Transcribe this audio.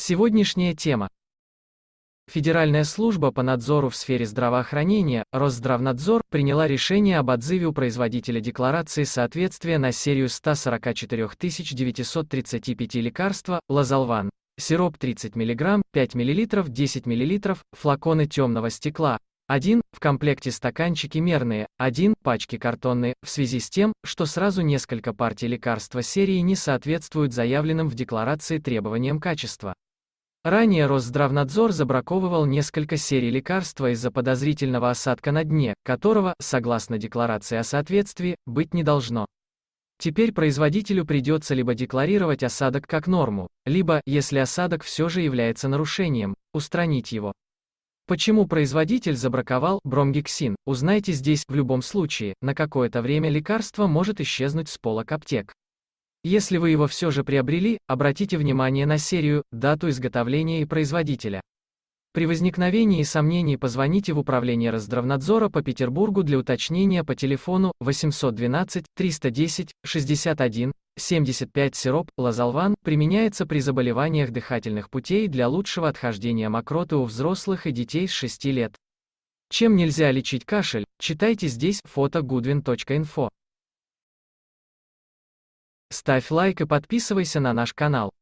Сегодняшняя тема. Федеральная служба по надзору в сфере здравоохранения, Росздравнадзор, приняла решение об отзыве у производителя декларации соответствия на серию 144 935 лекарства Лазолван. Сироп 30 мг, 5 мл, 10 мл, флаконы темного стекла. 1, в комплекте стаканчики мерные, 1, пачки картонные, в связи с тем, что сразу несколько партий лекарства серии не соответствуют заявленным в декларации требованиям качества. Ранее Росздравнадзор забраковывал несколько серий лекарства из-за подозрительного осадка на дне, которого, согласно декларации о соответствии, быть не должно. Теперь производителю придется либо декларировать осадок как норму, либо, если осадок все же является нарушением, устранить его. Почему производитель забраковал бромгексин, узнайте здесь. В любом случае, на какое-то время лекарство может исчезнуть с полок аптек. Если вы его все же приобрели, обратите внимание на серию, дату изготовления и производителя. При возникновении сомнений позвоните в управление Росздравнадзора по Петербургу для уточнения по телефону 812 310 61 75. Сироп Лазолван применяется при заболеваниях дыхательных путей для лучшего отхождения мокроты у взрослых и детей с 6 лет. Чем нельзя лечить кашель, читайте здесь. Фото goodwin.info. Ставь лайк и подписывайся на наш канал.